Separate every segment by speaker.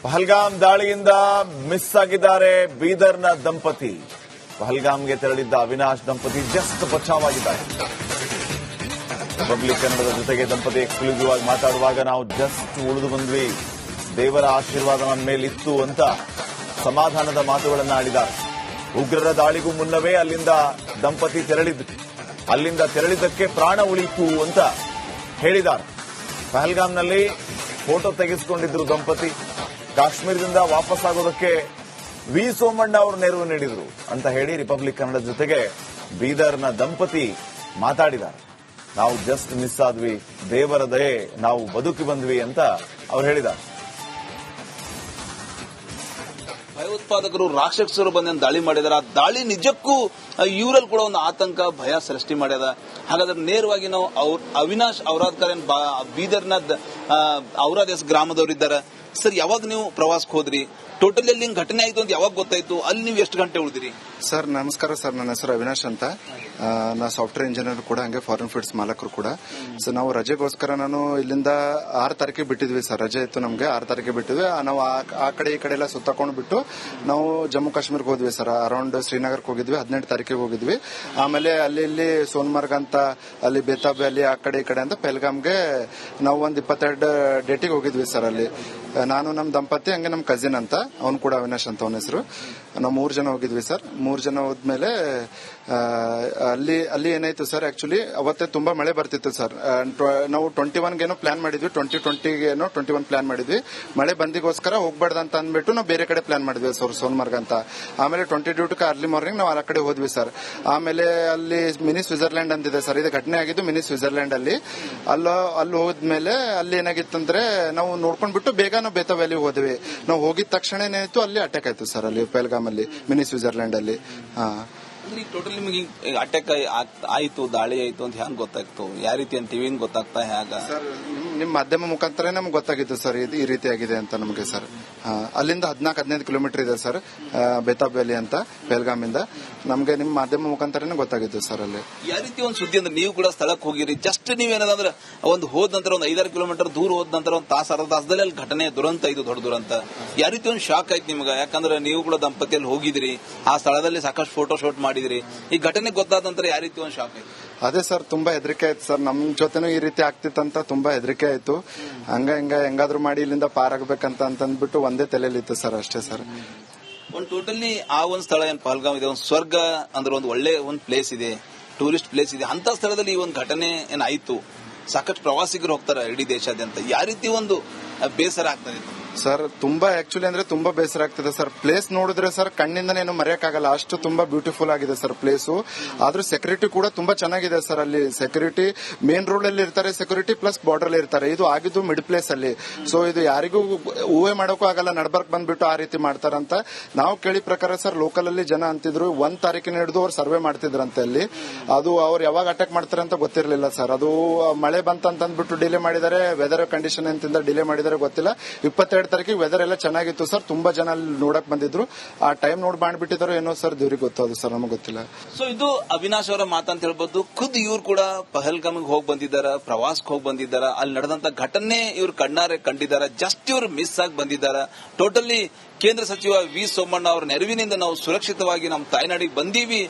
Speaker 1: ಪಹಲ್ಗಾಮ್ ದಾಳಿಯಿಂದ ಮಿಸ್ ಆಗಿದ್ದಾರೆ ಬೀದರ್ನ ದಂಪತಿ. ಪಹಲ್ಗಾಮ್ಗೆ ತೆರಳಿದ್ದ ಅವಿನಾಶ್ ದಂಪತಿ ಜಸ್ಟ್ ಬಚಾವಾಗಿದ್ದಾರೆ. ರಿಪಬ್ಲಿಕ್ ಕನ್ನಡದ ಜೊತೆಗೆ ದಂಪತಿ ಎಕ್ಸ್ಕ್ಲೂಸಿವ್ ಆಗಿ ಮಾತಾಡುವಾಗ ನಾವು ಜಸ್ಟ್ ಉಳಿದು ಬಂದ್ವಿ, ದೇವರ ಆಶೀರ್ವಾದ ನಮ್ಮ ಮೇಲಿತ್ತು ಅಂತ ಸಮಾಧಾನದ ಮಾತುಗಳನ್ನು ಆಡಿದ್ದಾರೆ. ಉಗ್ರರ ದಾಳಿಗೂ ಮುನ್ನವೇ ಅಲ್ಲಿಂದ ದಂಪತಿ ತೆರಳಿದ್ದಕ್ಕೆ ಪ್ರಾಣ ಉಳಿಯಿತು ಅಂತ ಹೇಳಿದ್ದಾರೆ. ಪಹಲ್ಗಾಮ್ನಲ್ಲಿ ಫೋಟೋ ತೆಗೆಸಿಕೊಂಡಿದ್ರು ದಂಪತಿ. ಕಾಶ್ಮೀರದಿಂದ ವಾಪಸ್ ಆಗೋದಕ್ಕೆ ವಿ ಸೋಮಣ್ಣ ಅವರು ನೆರವು ನೀಡಿದ್ರು ಅಂತ ಹೇಳಿ ರಿಪಬ್ಲಿಕ್ ಕನ್ನಡ ಜೊತೆಗೆ ಬೀದರ್ನ ದಂಪತಿ ಮಾತಾಡಿದ್ದಾರೆ. ನಾವು ಜಸ್ಟ್ ಮಿಸ್ ಆದ್ವಿ, ದೇವರ ದಯೆ, ನಾವು ಬದುಕಿ ಬಂದ್ವಿ ಅಂತ ಅವರು ಹೇಳಿದ್ದಾರೆ.
Speaker 2: ಭಯೋತ್ಪಾದಕರು ರಾಕ್ಷಸರು ಬಂದ ದಾಳಿ ಮಾಡಿದಾರೆ. ಆ ದಾಳಿ ನಿಜಕ್ಕೂ ಇವರಲ್ಲಿ ಕೂಡ ಒಂದು ಆತಂಕ, ಭಯ ಸೃಷ್ಟಿ ಮಾಡ್ಯದ. ಹಾಗಾದ್ರೆ ನೇರವಾಗಿ ನಾವು ಅವಿನಾಶ್ ಔರಾದ್ಕರ್ ಬೀದರ್ನ ಔರಾದ್ ಗ್ರಾಮದವರಿದ್ದಾರೆ. ಸರ್, ಯಾವಾಗ ನೀವು ಪ್ರವಾಸಕ್ಕೆ ಹೋದ್ರಿ? ಟೋಟಲಿ ಅಲ್ಲಿ ಘಟನೆ ಆಯ್ತು ಅಂತ ಯಾವಾಗ ಗೊತ್ತಾಯ್ತು? ಅಲ್ಲಿ ನೀವು ಎಷ್ಟು ಗಂಟೆ ಉಳಿದಿರಿ?
Speaker 3: ಸರ್ ನಮಸ್ಕಾರ ಸರ್, ನನ್ನ ಹೆಸರು ಅವಿನಾಶ್ ಅಂತ. ನಾ ಸಾಫ್ಟ್ವೇರ್ ಇಂಜಿನಿಯರ್ ಕೂಡ, ಹಂಗೆ ಫಾರಿನ್ ಫೀಡ್ಸ್ ಮಾಲಕರು ಕೂಡ. ಸೊ ನಾವು ರಜೆಗೋಸ್ಕರ ನಾನು ಇಲ್ಲಿಂದ 6 ತಾರೀಕಿಗೆ ಬಿಟ್ಟಿದ್ವಿ ಸರ್. ರಜೆ ಇತ್ತು ನಮಗೆ, 6 ತಾರೀಕಿಗೆ ಬಿಟ್ಟಿದ್ವಿ. ನಾವು ಆ ಕಡೆ ಈ ಕಡೆ ಎಲ್ಲ ಸುತ್ತಕೊಂಡು ಬಿಟ್ಟು ನಾವು ಜಮ್ಮು ಕಾಶ್ಮೀರ್ಗೆ ಹೋದ್ವಿ ಸರ್. ಅರೌಂಡ್ ಶ್ರೀನಗರ್ಗೆ ಹೋಗಿದ್ವಿ, 18 ತಾರೀಕಿಗೆ ಹೋಗಿದ್ವಿ. ಆಮೇಲೆ ಅಲ್ಲಿ ಸೋನ್ಮರ್ಗ್ ಅಂತ, ಅಲ್ಲಿ ಬೇತಾಬ್ ಅಲ್ಲಿ ಆ ಕಡೆ ಈ ಕಡೆ ಅಂತ ಪೆಹಲ್ಗಾಮ್ಗೆ ನಾವು ಒಂದು 22 ಡೇಟಿಗೆ ಹೋಗಿದ್ವಿ ಸರ್. ಅಲ್ಲಿ ನಾನು, ನಮ್ಮ ದಂಪತಿ, ಹಂಗೆ ನಮ್ಮ ಕಸಿನ್ ಅಂತ, ಅವ್ನು ಕೂಡ ಅವಿನಾಶ್ ಅಂತ ಅವನ ಹೆಸರು. ನಾವು 3 ಜನ ಹೋಗಿದ್ವಿ ಸರ್. 3 ಜನ ಹೋದ್ಮೇಲೆ ಅಲ್ಲಿ ಏನಾಯ್ತು ಸರ್, ಆಕ್ಚುಲಿ ಅವತ್ತೇ ತುಂಬಾ ಮಳೆ ಬರ್ತಿತ್ತು ಸರ್. ನಾವು 21 ಪ್ಲಾನ್ ಮಾಡಿದ್ವಿ, 21 ಪ್ಲಾನ್ ಮಾಡಿದ್ವಿ. ಮಳೆ ಬಂದಿಗೋಸ್ಕರ ಹೋಗ್ಬಾರ್ದು ಅಂತ ಅಂದ್ಬಿಟ್ಟು ನಾವು ಬೇರೆ ಕಡೆ ಪ್ಲಾನ್ ಮಾಡಿದ್ವಿ ಸರ್, ಸೋನ್ಮರ್ಗ್ ಅಂತ. ಆಮೇಲೆ 22 ಅರ್ಲಿ ಮಾರ್ನಿಂಗ್ ನಾವು ಆ ಕಡೆ ಹೋದ್ವಿ ಸರ್. ಆಮೇಲೆ ಅಲ್ಲಿ ಮಿನಿ ಸ್ವಿಟ್ಜರ್ಲ್ಯಾಂಡ್ ಅಂತಿದೆ ಸರ್, ಇದು ಘಟನೆ ಆಗಿದ್ದು ಮಿನಿ ಸ್ವಿಟ್ಜರ್ಲ್ಯಾಂಡ್ ಅಲ್ಲಿ. ಅಲ್ಲಿ ಹೋದ್ಮೇಲೆ ಅಲ್ಲಿ ಏನಾಗಿತ್ತಂದ್ರೆ ನಾವು ನೋಡ್ಕೊಂಡ್ಬಿಟ್ಟು ಬೇಗ ನಾವು ಬೇತಾ ವ್ಯಾಲಿ ಹೋದ್ವಿ. ನಾವು ಹೋಗಿದ ತಕ್ಷಣ ಏನಾಯ್ತು, ಅಲ್ಲಿ ಅಟ್ಯಾಕ್ ಆಯ್ತು ಸರ್, ಅಲ್ಲಿ ಪೆಹಲ್ಗಾಮ್ ಅಲ್ಲಿ ಮಿನಿ ಸ್ವಿಟ್ಜರ್ಲ್ಯಾಂಡ್ ಅಲ್ಲಿ.
Speaker 2: ಟೋಟಲಿ ನಿಮಗೆ ಅಟ್ಯಾಕ್ ಆಯ್ತು, ದಾಳಿ ಆಯ್ತು ಅಂತ ಹ್ಯಾಂಗ ಗೊತ್ತಾಯ್ತು? ಯಾವ ರೀತಿ ಅಂತ ಟಿವಿ ಗೊತ್ತಾಗ್ತಾ? ಹೇಗ
Speaker 3: ಸರ್, ನಿಮ್ ಮಾಧ್ಯಮ ಮುಖಾಂತರ ನಮ್ಗೆ ಗೊತ್ತಾಗಿತ್ತು ಸರ್, ಈ ರೀತಿ ಆಗಿದೆ ಅಂತ ನಮಗೆ ಸರ್. ಅಲ್ಲಿಂದ 14-15 ಕಿಲೋಮೀಟರ್ ಇದೆ ಸರ್ ಬೇತಾಬ್ ವ್ಯಾಲಿ ಅಂತ, ಪೆಹಲ್ಗಾಮ್ ಇಂದ. ನಮ್ಗೆ ನಿಮ್ ಮಾಧ್ಯಮ ಮುಖಾಂತರನೇ ಗೊತ್ತಾಗಿತ್ತು ಸರ್. ಅಲ್ಲಿ
Speaker 2: ಯಾವ ರೀತಿ ಒಂದು ಸುದ್ದಿ ಅಂದ್ರೆ, ನೀವು ಕೂಡ ಸ್ಥಳಕ್ಕೆ ಹೋಗಿರಿ, ಜಸ್ಟ್ ನೀವೇನಂದ್ರೆ ಒಂದು ಹೋದ ನಂತರ ಒಂದು 5-6 ಕಿಲೋಮೀಟರ್ ದೂರ ಹೋದ ನಂತರ ಒಂದು ಅರ್ಧ ತಾಸದಲ್ಲಿ ಅಲ್ಲಿ ಘಟನೆ ದುರಂತ ಇದು, ದೊಡ್ಡ ದುರಂತ. ಯಾವ ರೀತಿ ಒಂದು ಶಾಕ್ ಆಯ್ತು ನಿಮ್ಗೆ? ಯಾಕಂದ್ರೆ ನೀವು ಕೂಡ ದಂಪತಿಯಲ್ಲಿ ಹೋಗಿದ್ರಿ, ಆ ಸ್ಥಳದಲ್ಲಿ ಸಾಕಷ್ಟು ಫೋಟೋ ಶೂಟ್ ಮಾಡಿದ್ರಿ. ಈ ಘಟನೆ ಗೊತ್ತಾದ ನಂತರ ಯಾವ ರೀತಿ ಒಂದು ಶಾಕ್ ಆಯ್ತು?
Speaker 3: ಅದೇ ಸರ್, ತುಂಬಾ ಹೆದರಿಕೆ ಆಯ್ತು ಸರ್. ನಮ್ ಜೊತೆನೂ ಈ ರೀತಿ ಆಗ್ತಿತ್ತಂತ ತುಂಬಾ ಹೆದರಿಕೆ ಆಯ್ತು. ಹೆಂಗಾದ್ರೂ ಮಾಡಿ ಇಲ್ಲಿಂದ ಪಾರಾಗಬೇಕಂತ ಅಂತಂದ್ಬಿಟ್ಟು ಒಂದೇ ತಲೆಯಲ್ಲಿತ್ತು ಸರ್, ಅಷ್ಟೇ ಸರ್.
Speaker 2: ಒಂದು ಟೋಟಲಿ ಆ ಒಂದು ಸ್ಥಳ ಏನ್ ಪಹಲ್ಗಾಮ್ ಇದೆ, ಒಂದು ಸ್ವರ್ಗ ಅಂದ್ರೆ ಒಂದು ಒಳ್ಳೆ ಒಂದು ಪ್ಲೇಸ್ ಇದೆ, ಟೂರಿಸ್ಟ್ ಪ್ಲೇಸ್ ಇದೆ. ಅಂತ ಸ್ಥಳದಲ್ಲಿ ಈ ಒಂದು ಘಟನೆ ಏನಾಯ್ತು, ಸಾಕಷ್ಟು ಪ್ರವಾಸಿಗರು ಹೋಗ್ತಾರೆ ಇಡೀ ದೇಶಾದ್ಯಂತ. ಯಾವ ರೀತಿ ಒಂದು ಬೇಸರ ಆಗ್ತದೆ
Speaker 3: ಸರ್? ತುಂಬಾ ಆಕ್ಚುಲಿ ಅಂದ್ರೆ ತುಂಬಾ ಬೇಸರ ಆಗ್ತದೆ ಸರ್. ಪ್ಲೇಸ್ ನೋಡಿದ್ರೆ ಸರ್ ಕಣ್ಣಿಂದನೇ ಏನು ಮರೆಯಕ್ಕಾಗಲ್ಲ, ಅಷ್ಟು ತುಂಬಾ ಬ್ಯೂಟಿಫುಲ್ ಆಗಿದೆ ಸರ್ ಪ್ಲೇಸು. ಆದ್ರೂ ಸೆಕ್ಯೂರಿಟಿ ಕೂಡ ತುಂಬಾ ಚೆನ್ನಾಗಿದೆ ಸರ್. ಅಲ್ಲಿ ಸೆಕ್ಯೂರಿಟಿ ಮೇನ್ ರೋಡ್ ಅಲ್ಲಿ ಇರ್ತಾರೆ, ಸೆಕ್ಯೂರಿಟಿ ಪ್ಲಸ್ ಬಾರ್ಡರ್ ಅಲ್ಲಿ ಇರ್ತಾರೆ. ಇದು ಆಗಿದ್ದು ಮಿಡ್ ಪ್ಲೇಸ್ ಅಲ್ಲಿ. ಸೊ ಇದು ಯಾರಿಗೂ ಊಹೆ ಮಾಡೋಕ್ಕೂ ಆಗಲ್ಲ, ನಡ್ಬರ್ಕ್ ಬಂದ್ಬಿಟ್ಟು ಆ ರೀತಿ ಮಾಡ್ತಾರಂತ. ನಾವು ಕೇಳಿ ಪ್ರಕಾರ ಸರ್, ಲೋಕಲ್ ಅಲ್ಲಿ ಜನ ಅಂತಿದ್ರು 1 ತಾರೀಕಿನ ಹಿಡಿದು ಅವ್ರು ಸರ್ವೆ ಮಾಡ್ತಿದ್ರಂತೆ ಅಲ್ಲಿ. ಅದು ಅವ್ರು ಯಾವಾಗ ಅಟ್ಯಾಕ್ ಮಾಡ್ತಾರೆ ಅಂತ ಗೊತ್ತಿರಲಿಲ್ಲ ಸರ್. ಅದು ಮಳೆ ಬಂತಂತಂದ್ಬಿಟ್ಟು ಡಿಲೇ ಮಾಡಿದ್ದಾರೆ, ವೆದರ್ ಕಂಡೀಷನ್ ಅಂತಿಂದ ಡಿಲೇ ಮಾಡಿದ್ದಾರೆ, ಗೊತ್ತಿಲ್ಲ. 22 ತಾರೀಕಿಗೆ ವೆದರ್ ಎಲ್ಲ ಚೆನ್ನಾಗಿತ್ತು ಸರ್. ತುಂಬಾ ಜನ ಅಲ್ಲಿ ನೋಡಕ್ ಬಂದಿದ್ರು. ಆ ಟೈಮ್ ನೋಡಿ ಮಾಡ್ಬಿಟ್ಟಿದ್ರು ಏನೋ ಸರ್, ದೇವ್ರಿಗೆ ಗೊತ್ತದು ಸರ್, ನಮಗೆ ಗೊತ್ತಿಲ್ಲ.
Speaker 2: ಸೊ ಇದು ಅವಿನಾಶ್ ಅವರ ಮಾತಂತ ಹೇಳ್ಬೋದು. ಖುದ್ ಇವ್ರು ಕೂಡ ಪಹಲ್ಗಾಮ್ಗೆ ಹೋಗಿ ಬಂದಿದ್ದಾರೆ, ಪ್ರವಾಸಕ್ಕೆ ಹೋಗಿ ಬಂದಿದ್ದಾರೆ. ಅಲ್ಲಿ ನಡೆದಂತ ಘಟನೆ ಇವ್ರು ಕಣ್ಣಾರೆ ಕಂಡಿದ್ದಾರೆ. ಜಸ್ಟ್ ಇವ್ರು ಮಿಸ್ ಆಗಿ ಬಂದಿದ್ದಾರೆ. ಟೋಟಲಿ ಕೇಂದ್ರ ಸಚಿವ ವಿ ಸೋಮಣ್ಣ ಅವರ ನೆರವಿನಿಂದ ನಾವು ಸುರಕ್ಷಿತವಾಗಿ ನಮ್ಮ ತಾಯ್ನಾಡಿಗೆ ಬಂದೀವಿ.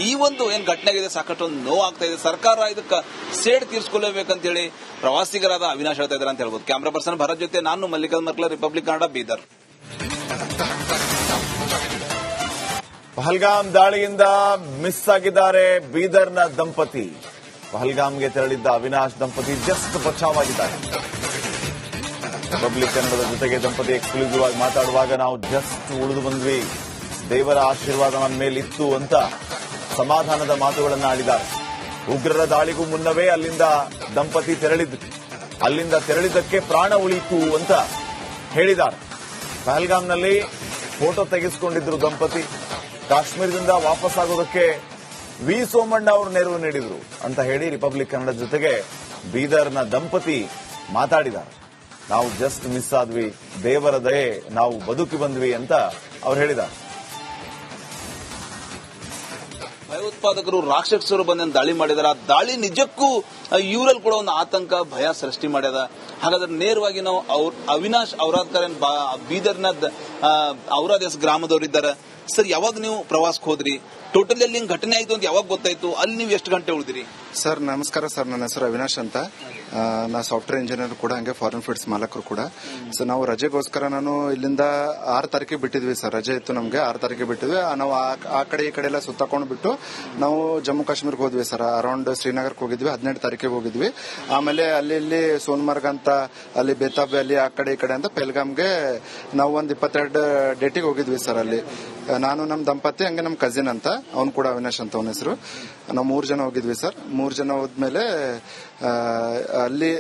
Speaker 2: ಈ ಒಂದು ಏನ್ ಘಟನೆ ಆಗಿದೆ, ಸಾಕಷ್ಟು ಒಂದು ನೋವು ಆಗ್ತಾ ಇದೆ. ಸರ್ಕಾರ ಇದಕ್ಕೆ ಸೇಡ್ ತೀರ್ಸ್ಕೊಳ್ಳಬೇಕಂತ ಹೇಳಿ ಪ್ರವಾಸಿಗರಾದ ಅವಿನಾಶ್ ಹೇಳ್ತಾ ಇದ್ದಾರೆ ಅಂತ ಹೇಳ್ಬೋದು. ಕ್ಯಾಮರಾ ಪರ್ಸನ್ ಭರತ್ ಜೊತೆ ನಾನು ಮಲ್ಲಿಕಾರ್ಜುನ್ ಮರ್ಕಲ, ರಿಪಬ್ಲಿಕ್ ಕನ್ನಡ, ಬೀದರ್.
Speaker 1: ಪಹಲ್ಗಾಮ್ ದಾಳಿಯಿಂದ ಮಿಸ್ ಆಗಿದ್ದಾರೆ ಬೀದರ್ನ ದಂಪತಿ. ಪಹಲ್ಗಾಮ್ಗೆ ತೆರಳಿದ್ದ ಅವಿನಾಶ್ ದಂಪತಿ ಜಸ್ಟ್ ಬಚಾವಾಗಿದ್ದಾರೆ. ರಿಪಬ್ಲಿಕ್ ಕನ್ನಡದ ಜೊತೆಗೆ ದಂಪತಿ ಎಕ್ಸ್ಕ್ಲೂಸಿವ್ ಆಗಿ ಮಾತಾಡುವಾಗ ನಾವು ಜಸ್ಟ್ ಉಳಿದು ಬಂದ್ವಿ, ದೇವರ ಆಶೀರ್ವಾದ ನಮ್ಮ ಮೇಲಿತ್ತು ಅಂತ ಸಮಾಧಾನದ ಮಾತುಗಳನ್ನು ಆಡಿದ್ದಾರೆ. ಉಗ್ರರ ದಾಳಿಗೂ ಮುನ್ನವೇ ಅಲ್ಲಿಂದ ದಂಪತಿ ತೆರಳಿದ್ದಕ್ಕೆ ಪ್ರಾಣ ಉಳಿಯಿತು ಅಂತ ಹೇಳಿದ್ದಾರೆ. ಪಹಲ್ಗಾಮ್ನಲ್ಲಿ ಫೋಟೋ ತೆಗೆಸಿಕೊಂಡಿದ್ರು ದಂಪತಿ. ಕಾಶ್ಮೀರದಿಂದ ವಾಪಸ್ ಆಗೋದಕ್ಕೆ ವಿ ಸೋಮಣ್ಣ ಅವರು ನೆರವು ನೀಡಿದ್ರು ಅಂತ ಹೇಳಿ ರಿಪಬ್ಲಿಕ್ ಕನ್ನಡ ಜೊತೆಗೆ ಬೀದರ್ನ ದಂಪತಿ ಮಾತಾಡಿದ್ದಾರೆ. ನಾವು ಜಸ್ಟ್ ಮಿಸ್ ಆದ್ವಿ, ದೇವರ ದಯೆ, ನಾವು ಬದುಕಿ ಬಂದ್ವಿ ಅಂತ ಅವ್ರು ಹೇಳಿದ್ದಾರೆ.
Speaker 2: ಭಯೋತ್ಪಾದಕರು ರಾಕ್ಷಸರು ಬಂದ ದಾಳಿ ಮಾಡಿದಾರೆ. ಆ ದಾಳಿ ನಿಜಕ್ಕೂ ಇವರಲ್ಲಿ ಕೂಡ ಒಂದು ಆತಂಕ ಭಯ ಸೃಷ್ಟಿ ಮಾಡ್ಯದ. ಹಾಗಾದ್ರೆ ನೇರವಾಗಿ ನಾವು ಅವಿನಾಶ್ ಔರಾದ್ಕರ್ ಬೀದರ್ನ ಔರಾದ್ ಗ್ರಾಮದವರಿದ್ದಾರೆ ಸರ್. ಯಾವಾಗ ನೀವು ಪ್ರವಾಸಕ್ಕೆ ಹೋದ್ರಿ? ಟೋಟಲಿ ಅಲ್ಲಿ ಘಟನೆ ಆಯ್ತು ಅಂತ ಯಾವಾಗ ಗೊತ್ತಾಯ್ತು? ಅಲ್ಲಿ ನೀವು ಎಷ್ಟು ಗಂಟೆ ಉಳಿದಿರಿ?
Speaker 3: ಸರ್ ನಮಸ್ಕಾರ ಸರ್, ನನ್ನ ಹೆಸರು ಅವಿನಾಶ್ ಅಂತ. ನಾ ಸಾಫ್ಟ್ವೇರ್ ಇಂಜಿನಿಯರ್ ಕೂಡ, ಹಂಗೆ ಫಾರಿನ್ ಫೀಡ್ಸ್ ಮಾಲಕರು ಕೂಡ. ಸೊ ನಾವು ರಜೆಗೋಸ್ಕರ ನಾನು ಇಲ್ಲಿಂದ 6 ತಾರೀಕಿಗೆ ಬಿಟ್ಟಿದ್ವಿ ಸರ್. ರಜೆ ಇತ್ತು ನಮಗೆ, 6 ತಾರೀಕಿಗೆ ಬಿಟ್ಟಿದ್ವಿ. ನಾವು ಆ ಕಡೆ ಈ ಕಡೆ ಎಲ್ಲ ಸುತ್ತಾಕೊಂಡು ಬಿಟ್ಟು ನಾವು ಜಮ್ಮು ಕಾಶ್ಮೀರ್ಗೆ ಹೋದ್ವಿ ಸರ್. ಅರೌಂಡ್ ಶ್ರೀನಗರ್ಗೆ ಹೋಗಿದ್ವಿ, 17 ತಾರೀಕಿಗೆ ಹೋಗಿದ್ವಿ. ಆಮೇಲೆ ಅಲ್ಲಿ ಸೋನ್ಮರ್ಗ್ ಅಂತ, ಅಲ್ಲಿ ಬೇತಾಬ್ ಅಲ್ಲಿ ಆ ಕಡೆ ಈ ಕಡೆ ಅಂತ ಪೆಲ್ಗಾಮ್ಗೆ ನಾವು ಒಂದು 22 ಡೇಟಿಗೆ ಹೋಗಿದ್ವಿ ಸರ್. ಅಲ್ಲಿ ನಾನು, ನಮ್ಮ ದಂಪತಿ, ಹಂಗೆ ನಮ್ಮ ಕಸಿನ್ ಅಂತ, ಅವ್ನು ಕೂಡ ಅವಿನಾಶ್ ಅಂತ ಅವನ ಹೆಸರು. ನಾವು 3 ಜನ ಹೋಗಿದ್ವಿ ಸರ್. 3 ಜನ ಹೋದ್ಮೇಲೆ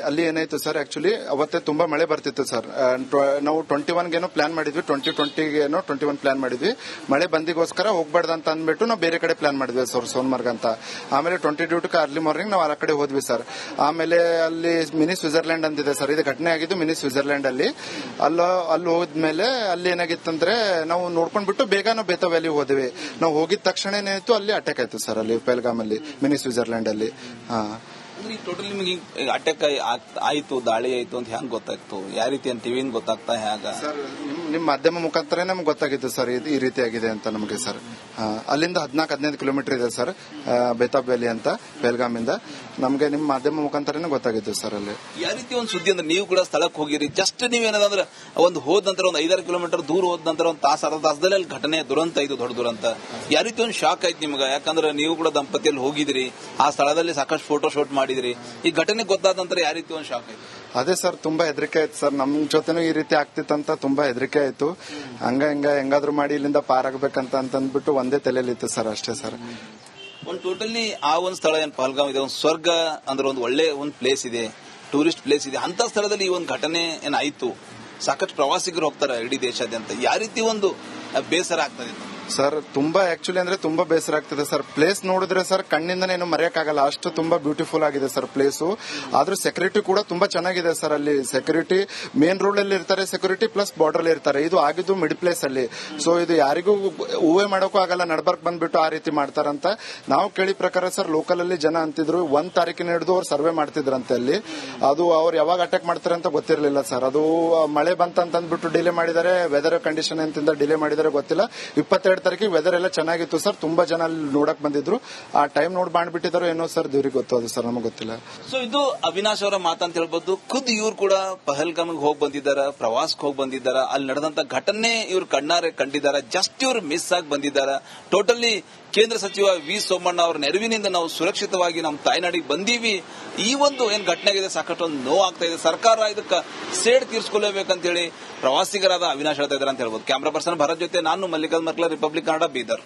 Speaker 3: ಅಲ್ಲಿ ಏನಾಯ್ತು ಸರ್, ಆಕ್ಚುಲಿ ಅವತ್ತೇ ತುಂಬಾ ಮಳೆ ಬರ್ತಿತ್ತು ಸರ್. ನಾವು 21 ಪ್ಲಾನ್ ಮಾಡಿದ್ವಿ, 21 ಪ್ಲಾನ್ ಮಾಡಿದ್ವಿ. ಮಳೆ ಬಂದಿಗೋಸ್ಕರ ಹೋಗ್ಬಾರ್ದು ಅಂತ ಅಂದ್ಬಿಟ್ಟು ನಾವು ಬೇರೆ ಕಡೆ ಪ್ಲಾನ್ ಮಾಡಿದ್ವಿ ಸರ್, ಸೋನ್ಮರ್ಗ್ ಅಂತ. ಆಮೇಲೆ 22 ಅರ್ಲಿ ಮಾರ್ನಿಂಗ್ ನಾವು ಆ ಕಡೆ ಹೋದ್ವಿ ಸರ್. ಆಮೇಲೆ ಅಲ್ಲಿ ಮಿನಿ ಸ್ವಿಟ್ಜರ್ಲ್ಯಾಂಡ್ ಅಂತಿದೆ ಸರ್, ಇದು ಘಟನೆ ಆಗಿದ್ದು ಮಿನಿ ಸ್ವಿಟ್ಜರ್ಲ್ಯಾಂಡ್ ಅಲ್ಲಿ. ಅಲ್ಲಿ ಹೋದ್ಮೇಲೆ ಅಲ್ಲಿ ಏನಾಗಿತ್ತಂದ್ರೆ ನಾವು ನೋಡ್ಕೊಂಡ್ಬಿಟ್ಟು ಬೇಗ ನಾವು ಬೇತಾ ವ್ಯಾಲಿ ಹೋದ್ವಿ. ನಾವು ಹೋಗಿದ ತಕ್ಷಣ ಏನಾಯ್ತು, ಅಲ್ಲಿ ಅಟ್ಯಾಕ್ ಆಯ್ತು ಸರ್, ಅಲ್ಲಿ ಪೆಲ್ಗಾಮ್ ಅಲ್ಲಿ ಮಿನಿ ಸ್ವಿಟ್ಜರ್ಲ್ಯಾಂಡ್ ಅಲ್ಲಿ.
Speaker 2: ಟೋಟಲ್ ನಿಮಗೆ ಅಟ್ಯಾಕ್ ಆಯ್ತು, ದಾಳಿ ಆಯ್ತು ಅಂತ ಹೆಂಗ್ ಗೊತ್ತಾಯ್ತು? ಯಾವ ರೀತಿ ಅಂತ ಟಿವಿಯಿಂದ ಗೊತ್ತಾಗ್ತಾ ಹೇಗ
Speaker 3: ಸರ್? ನಿಮ್ ಮಾಧ್ಯಮ ಮುಖಾಂತರ ನಮ್ಗೆ ಗೊತ್ತಾಗಿತ್ತು ಸರ್, ಈ ರೀತಿ ಆಗಿದೆ ಅಂತ ನಮಗೆ ಸರ್. ಅಲ್ಲಿಂದ 14-15 ಕಿಲೋಮೀಟರ್ ಇದೆ ಸರ್ ಬೇತಾಬ್ ವ್ಯಾಲಿ ಅಂತ, ಬೆಲ್ಗಾಮ್ ಇಂದ. ನಮ್ಗೆ ನಿಮ್ ಮಾಧ್ಯಮ ಮುಖಾಂತರನೇ ಗೊತ್ತಾಗಿತ್ತು ಸರ್. ಅಲ್ಲಿ
Speaker 2: ಯಾವ ರೀತಿ ಒಂದು ಸುದ್ದಿ ಅಂದ್ರೆ ನೀವು ಕೂಡ ಸ್ಥಳಕ್ಕೆ ಹೋಗಿರಿ, ಜಸ್ಟ್ ನೀವೇನಂದ್ರೆ ಒಂದು ಹೋದ ನಂತರ ಒಂದು 5-6 ಕಿಲೋಮೀಟರ್ ದೂರ ಹೋದ ನಂತರ ಒಂದು ಅರ್ಧ ತಾಸದಲ್ಲಿ ಅಲ್ಲಿ ಘಟನೆ ದುರಂತ ಇದು ದೊಡ್ಡ ದುರಂತ. ಯಾವ ರೀತಿ ಒಂದು ಶಾಕ್ ಆಯ್ತು ನಿಮ್ಗೆ? ಯಾಕಂದ್ರೆ ನೀವು ಕೂಡ ದಂಪತಿಯಲ್ಲಿ ಹೋಗಿದ್ರಿ, ಆ ಸ್ಥಳದಲ್ಲಿ ಸಾಕಷ್ಟು ಫೋಟೋ ಶೂಟ್ ಮಾಡಿದ್ರಿ. ಈ ಘಟನೆ ಗೊತ್ತಾದ ನಂತರ ಯಾವ ರೀತಿ ಒಂದು ಶಾಕ್ ಆಯ್ತು?
Speaker 3: ಅದೇ ಸರ್, ತುಂಬಾ ಹೆದರಿಕೆ ಆಯ್ತು ಸರ್. ನಮ್ ಜೊತೆನೂ ಈ ರೀತಿ ಆಗ್ತಿತ್ತಂತ ತುಂಬಾ ಹೆದರಿಕೆ ಆಯ್ತು. ಹೆಂಗಾದ್ರೂ ಮಾಡಿ ಇಲ್ಲಿಂದ ಪಾರಾಗಬೇಕಂತ ಅಂದ್ಬಿಟ್ಟು ಒಂದೇ ತಲೆಯಲ್ಲಿತ್ತು ಸರ್, ಅಷ್ಟೇ ಸರ್.
Speaker 2: ಒಂದು ಟೋಟಲಿ ಆ ಒಂದು ಸ್ಥಳ ಏನ್ ಪಹಲ್ಗಾಮ್ ಇದೆ, ಒಂದು ಸ್ವರ್ಗ ಅಂದ್ರೆ ಒಂದು ಒಳ್ಳೆ ಒಂದು ಪ್ಲೇಸ್ ಇದೆ, ಟೂರಿಸ್ಟ್ ಪ್ಲೇಸ್ ಇದೆ. ಅಂತ ಸ್ಥಳದಲ್ಲಿ ಈ ಒಂದು ಘಟನೆ ಏನಾಯ್ತು, ಸಾಕಷ್ಟು ಪ್ರವಾಸಿಗರು ಹೋಗ್ತಾರೆ ಇಡೀ ದೇಶಾದ್ಯಂತ. ಯಾವ ರೀತಿ ಒಂದು ಬೇಸರ ಆಗ್ತದೆ
Speaker 3: ಸರ್? ತುಂಬಾ ಆಕ್ಚುಲಿ ಅಂದ್ರೆ ತುಂಬಾ ಬೇಸರ ಆಗ್ತದೆ ಸರ್. ಪ್ಲೇಸ್ ನೋಡಿದ್ರೆ ಸರ್ ಕಣ್ಣಿಂದ ಏನು ಮರೆಯಕ್ಕಾಗಲ್ಲ, ಅಷ್ಟು ತುಂಬಾ ಬ್ಯೂಟಿಫುಲ್ ಆಗಿದೆ ಸರ್ ಪ್ಲೇಸು. ಆದ್ರೂ ಸೆಕ್ಯೂರಿಟಿ ಕೂಡ ತುಂಬಾ ಚೆನ್ನಾಗಿದೆ ಸರ್. ಅಲ್ಲಿ ಸೆಕ್ಯೂರಿಟಿ ಮೇನ್ ರೋಡ್ ಅಲ್ಲಿ ಇರ್ತಾರೆ, ಸೆಕ್ಯೂರಿಟಿ ಪ್ಲಸ್ ಬಾರ್ಡರ್ ಅಲ್ಲಿ ಇರ್ತಾರೆ. ಇದು ಆಗಿದ್ದು ಮಿಡ್ ಪ್ಲೇಸ್ ಅಲ್ಲಿ. ಸೊ ಇದು ಯಾರಿಗೂ ಊಹೆ ಮಾಡೋಕ್ಕೂ ಆಗಲ್ಲ, ನಡ್ಬರ್ಕ್ ಬಂದ್ಬಿಟ್ಟು ಆ ರೀತಿ ಮಾಡ್ತಾರಂತ. ನಾವು ಕೇಳಿ ಪ್ರಕಾರ ಸರ್, ಲೋಕಲ್ ಅಲ್ಲಿ ಜನ ಅಂತಿದ್ರು 1 ತಾರೀಕಿನ ಹಿಡಿದು ಅವ್ರು ಸರ್ವೆ ಮಾಡ್ತಿದ್ರಂತೆ ಅಲ್ಲಿ. ಅದು ಅವ್ರು ಯಾವಾಗ ಅಟ್ಯಾಕ್ ಮಾಡ್ತಾರೆ ಅಂತ ಗೊತ್ತಿರಲಿಲ್ಲ ಸರ್. ಅದು ಮಳೆ ಬಂತಂತಂದ್ಬಿಟ್ಟು ಡಿಲೇ ಮಾಡಿದ್ದಾರೆ, ವೆದರ್ ಕಂಡೀಷನ್ ಅಂತಿಂದ ಡಿಲೇ ಮಾಡಿದರೆ ಗೊತ್ತಿಲ್ಲ. 22 ತಾರೀಕಿಗೆ ವೆದರ್ ಎಲ್ಲ ಚೆನ್ನಾಗಿತ್ತು ಸರ್. ತುಂಬಾ ಜನ ಅಲ್ಲಿ ನೋಡಕ್ ಬಂದಿದ್ರು. ಆ ಟೈಮ್ ನೋಡಿ ಮಾಡ್ಬಿಟ್ಟಿದಾರೋ ಏನೋ ಸರ್, ದೇವ್ರಿಗೆ ಗೊತ್ತು ಅದು ಸರ್, ನಮಗೆ ಗೊತ್ತಿಲ್ಲ.
Speaker 2: ಸೊ ಇದು ಅವಿನಾಶ್ ಅವರ ಮಾತಂತ ಹೇಳ್ಬೋದು. ಖುದ್ ಇವ್ರು ಕೂಡ ಪಹಲ್ಗಾಮ್ಗೆ ಹೋಗಿ ಬಂದಿದ್ದಾರೆ, ಪ್ರವಾಸಕ್ಕೆ ಹೋಗಿ ಬಂದಿದ್ದಾರೆ. ಅಲ್ಲಿ ನಡೆದಂತ ಘಟನೆ ಇವ್ರು ಕಣ್ಣಾರೆ ಕಂಡಿದ್ದಾರೆ. ಜಸ್ಟ್ ಇವ್ರು ಮಿಸ್ ಆಗಿ ಬಂದಿದ್ದಾರೆ. ಟೋಟಲಿ ಕೇಂದ್ರ ಸಚಿವ ವಿ ಸೋಮಣ್ಣ ಅವರ ನೆರವಿನಿಂದ ನಾವು ಸುರಕ್ಷಿತವಾಗಿ ನಮ್ಮ ತಾಯ್ನಾಡಿಗೆ ಬಂದೀವಿ. ಈ ಒಂದು ಏನ್ ಘಟನೆ ಆಗಿದೆ, ಸಾಕಷ್ಟು ಒಂದು ನೋವು ಆಗ್ತಾ ಇದೆ. ಸರ್ಕಾರ ಇದಕ್ಕೆ ಸೇಡ್ ತೀರ್ಸ್ಕೊಳ್ಳಬೇಕಂತ ಹೇಳಿ ಪ್ರವಾಸಿಗರಾದ ಅವಿನಾಶ್ ಹೇಳ್ತಾ ಇದ್ದಾರೆ ಅಂತ ಹೇಳ್ಬೋದು. ಕ್ಯಾಮ್ರಾ ಪರ್ಸನ್ ಭರತ್ ಜೊತೆ ನಾನು ಮಲ್ಲಿಕಾರ್ಜುನ್ ಮರ್ಕಲ, ರಿಪಬ್ಲಿಕ್ ಕನ್ನಡ, ಬೀದರ್.